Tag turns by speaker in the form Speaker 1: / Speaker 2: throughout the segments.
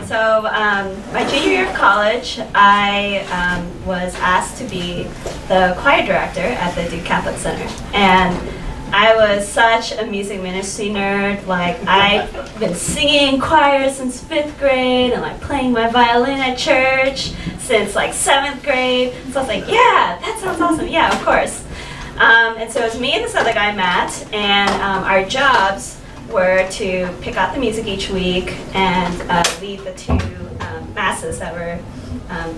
Speaker 1: My junior year of college, I was asked to be the choir director at the Duke Catholic Center. And I was such a music ministry nerd. Like, I've been singing in choir since 5th grade and like playing my violin at church since like 7th grade. So I was like, yeah, that sounds awesome. Yeah, of course. And so it was me and this other guy, Matt, and our jobs were to pick out the music each week and lead the two masses that were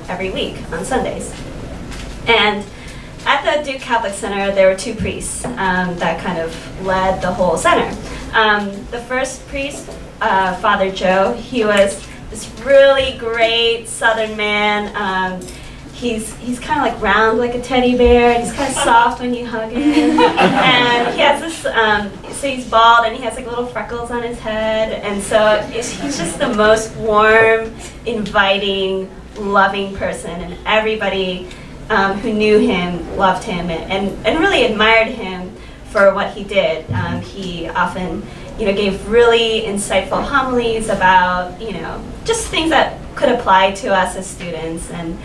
Speaker 1: every week on Sundays. And at the Duke Catholic Center, there were two priests that kind of led the whole center. The first priest, Father Joe, he was this really great Southern man. He's kind of like round like a teddy bear. He's kind of soft when you hug him. And he has this, so he's bald and he has like little freckles on his head. And so he's just the most warm, inviting, loving person. And everybody who knew him loved him and really admired him for what he did. He often, gave really insightful homilies about, just things that could apply to us as students, and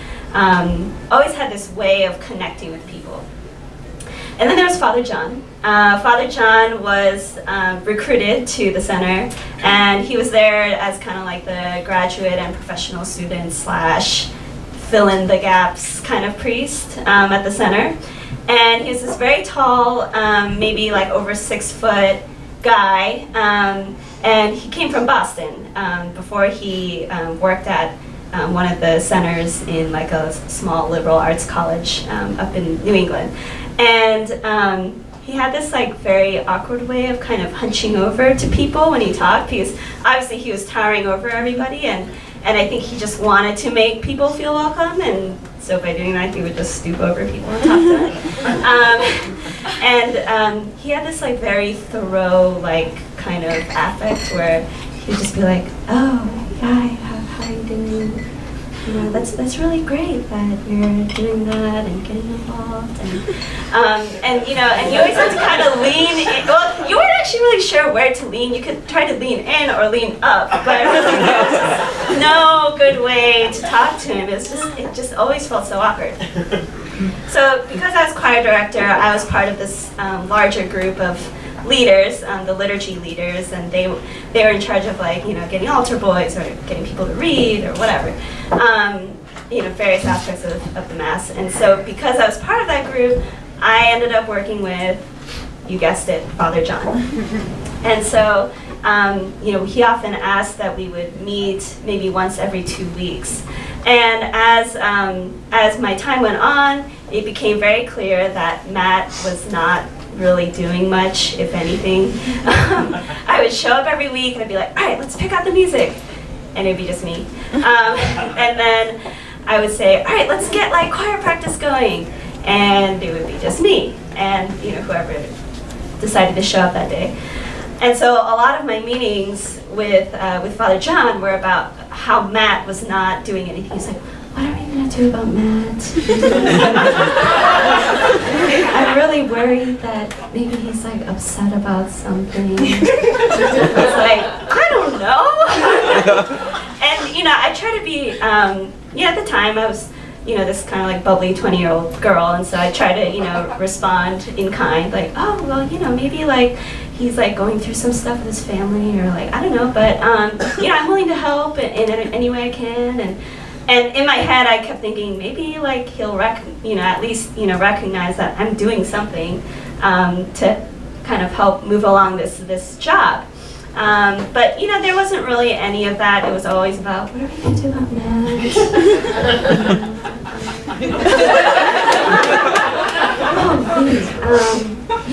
Speaker 1: always had this way of connecting with people. And then there was Father John. Father John was recruited to the center, and he was there as kind of like the graduate and professional student / fill in the gaps kind of priest at the center. And he was this very tall, maybe like over 6 foot guy, and he came from Boston before he worked at one of the centers in like a small liberal arts college up in New England. And he had this like very awkward way of kind of hunching over to people when he talked, because obviously he was towering over everybody, and I think he just wanted to make people feel welcome, and so by doing that he would just stoop over people and talk to them. He had this like very thorough like kind of affect where he would just be like, "Oh, hi, how are you doing? That's really great that you're doing that and getting involved." And you always had to kind of lean in. Well, you weren't actually really sure where to lean. You could try to lean in or lean up, but really there was just no good way to talk to him. It just always felt so awkward. So because I was choir director, I was part of this larger group of leaders, the liturgy leaders, and they were in charge of like getting altar boys or getting people to read or whatever, various aspects of the mass. And so because I was part of that group, I ended up working with, you guessed it, Father John. And so he often asked that we would meet maybe once every 2 weeks. And as my time went on, it became very clear that Matt was not really doing much, if anything. I would show up every week and I'd be like, all right, let's pick out the music. And it'd be just me. And then I would say, all right, let's get like choir practice going. And it would be just me and whoever decided to show up that day. And so a lot of my meetings with Father John were about how Matt was not doing anything. He's like, what are we going to do about Matt? I'm really worried that maybe he's like upset about something. It's like, I don't know. And I try to be, at the time I was, this kind of like bubbly 20-year-old girl, and so I try to, respond in kind, like, oh, well, maybe like he's like going through some stuff with his family, or like, I don't know, but I'm willing to help in any way I can. And in my head, I kept thinking maybe like he'll at least recognize that I'm doing something to kind of help move along this job. But there wasn't really any of that. It was always about, what are we going to do about Matt?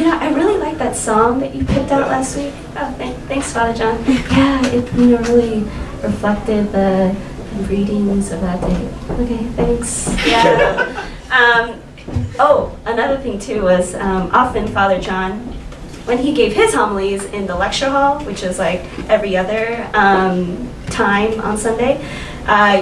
Speaker 1: I really like that song that you picked out last week. Oh, thanks, Father John. Yeah, it really reflected the readings of that day. Okay, thanks. Yeah. Another thing too was often Father John, when he gave his homilies in the lecture hall, which is like every other time on Sunday,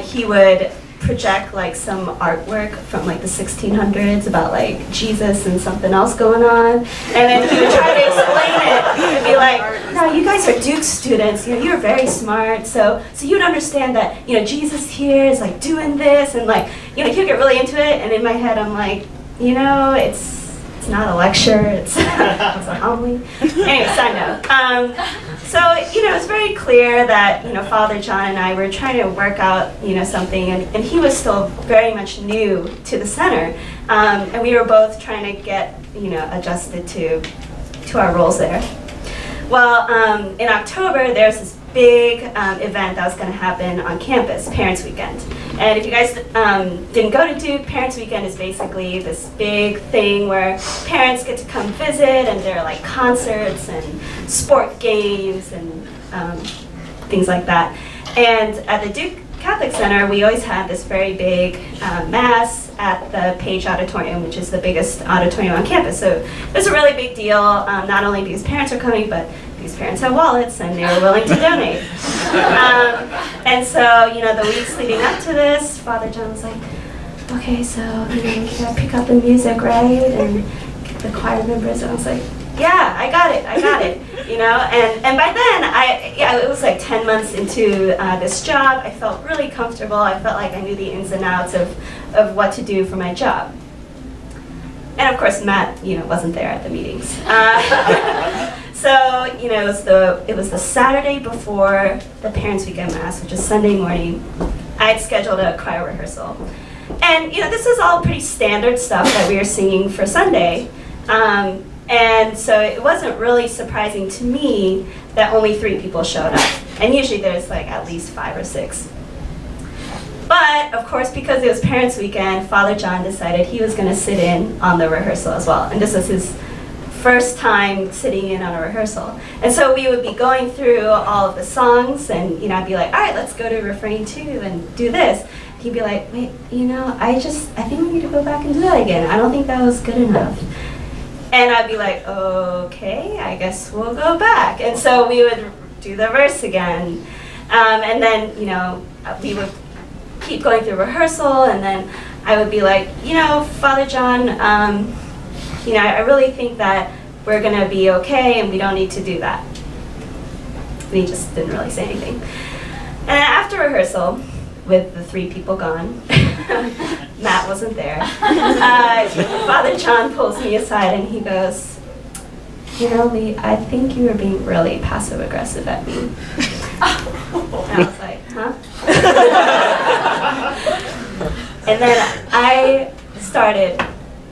Speaker 1: he would project like some artwork from like the 1600s about like Jesus and something else going on, and then he would try to explain it and be like, no, yeah, you guys are Duke students, you're very smart, so you'd understand that, Jesus here is like doing this, and like, he'll get really into it, and in my head I'm like, it's not a lecture, it's a homily. Anyway, side note. So, it's very clear that, Father John and I were trying to work out, something, and he was still very much new to the center, and we were both trying to get, adjusted to our roles there. Well, in October, there's this big event that was going to happen on campus, Parents Weekend. And if you guys didn't go to Duke, Parents Weekend is basically this big thing where parents get to come visit, and there are like concerts and sport games and things like that. And at the Duke Catholic Center, we always had this very big mass at the Page Auditorium, which is the biggest auditorium on campus. So it was a really big deal, not only because parents are coming, but because parents have wallets and they were willing to donate. And so, the weeks leading up to this, Father John was like, okay, so, we gotta pick up the music, right? And get the choir members. And I was like, yeah, I got it. And by then, it was like 10 months into this job. I felt really comfortable. I felt like I knew the ins and outs of what to do for my job. And of course, Matt, wasn't there at the meetings. So, it was the Saturday before the Parents Weekend Mass, which is Sunday morning. I had scheduled a choir rehearsal. And, this is all pretty standard stuff that we were singing for Sunday. And so it wasn't really surprising to me that only 3 people showed up. And usually there's like at least 5 or 6. But, of course, because it was Parents Weekend, Father John decided he was going to sit in on the rehearsal as well. And this was his first time sitting in on a rehearsal. And so we would be going through all of the songs, and I'd be like, all right, let's go to refrain 2 and do this. He'd be like, wait, I think we need to go back and do that again. I don't think that was good enough. And I'd be like, okay, I guess we'll go back. And so we would do the verse again. And then, we would keep going through rehearsal, and then I would be like, Father John, I really think that we're going to be okay and we don't need to do that. And he just didn't really say anything. And then after rehearsal, with the 3 people gone, Matt wasn't there, Father John pulls me aside and he goes, Lee, I think you were being really passive-aggressive at me. And I was like, huh? And then I started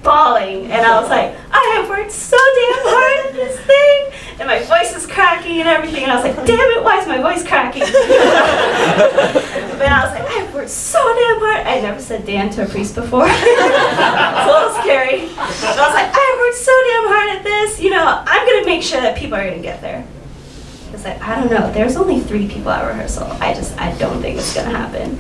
Speaker 1: bawling, and I was like, I have worked so damn hard at this thing, and my voice is cracking and everything, and I was like, damn it, why is my voice cracking? But I was like, I have worked so damn hard. I never said damn to a priest before. It's a little scary. But I was like, I have worked so damn hard at this, I'm going to make sure that people are going to get there. I was like, I don't know, there's only 3 people at rehearsal. I don't think it's going to happen.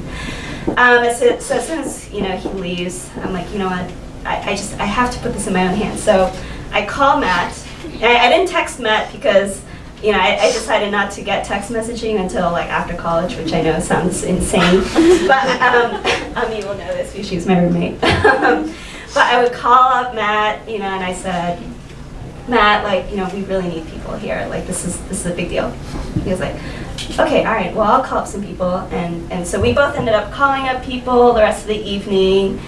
Speaker 1: So as soon as, he leaves, I'm like, what? I have to put this in my own hands. So I call Matt, and I didn't text Matt because, I decided not to get text messaging until like after college, which I know sounds insane, but Ami will know this because she's my roommate. But I would call up Matt, and I said, Matt, we really need people here. Like, this is a big deal. He was like, okay, all right, well, I'll call up some people. And so we both ended up calling up people the rest of the evening.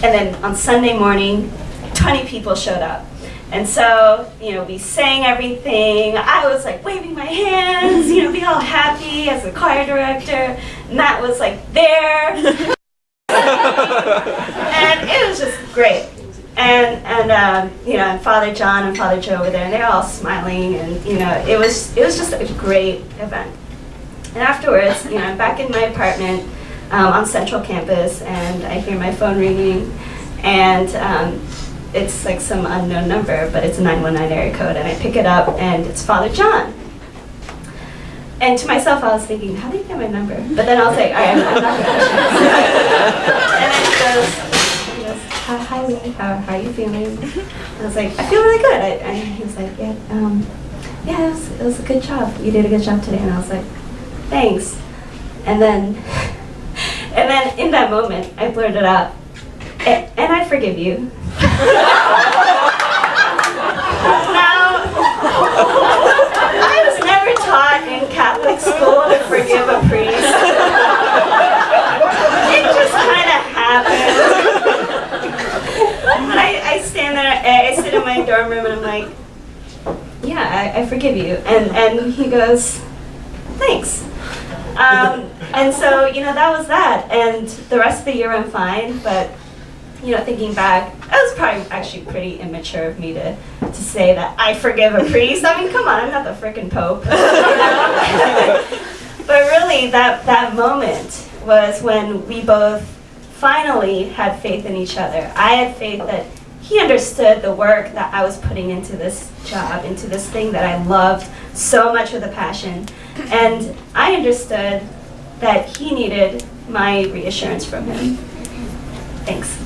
Speaker 1: And then on Sunday morning, 20 people showed up. And so, we sang everything. I was like waving my hands, being all happy as the choir director. Matt was like there. And it was just great. And Father John and Father Joe were there, and they were all smiling, and it was just a great event. And afterwards, I'm back in my apartment on Central Campus, and I hear my phone ringing, and it's like some unknown number, but it's a 919 area code, and I pick it up, and it's Father John. And to myself, I was thinking, how did he get my number? But then I was like, all right, I'm not gonna. And then he goes, hi Lee, how are you feeling? I was like, I feel really good. And he was like, yeah, it was a good job. You did a good job today. And I was like, thanks. And then in that moment, I blurted out, and I forgive you. Now, Catholic school to forgive a priest. It just kind of happened. But I stand there, I sit in my dorm room and I'm like, yeah, I forgive you. And he goes, thanks. And so, that was that. And the rest of the year went fine, but, thinking back, it was probably actually pretty immature of me to say that I forgive a priest. I mean, come on, I'm not the frickin' Pope. But really, that moment was when we both finally had faith in each other. I had faith that he understood the work that I was putting into this job, into this thing that I loved so much with a passion. And I understood that he needed my reassurance from him. Thanks.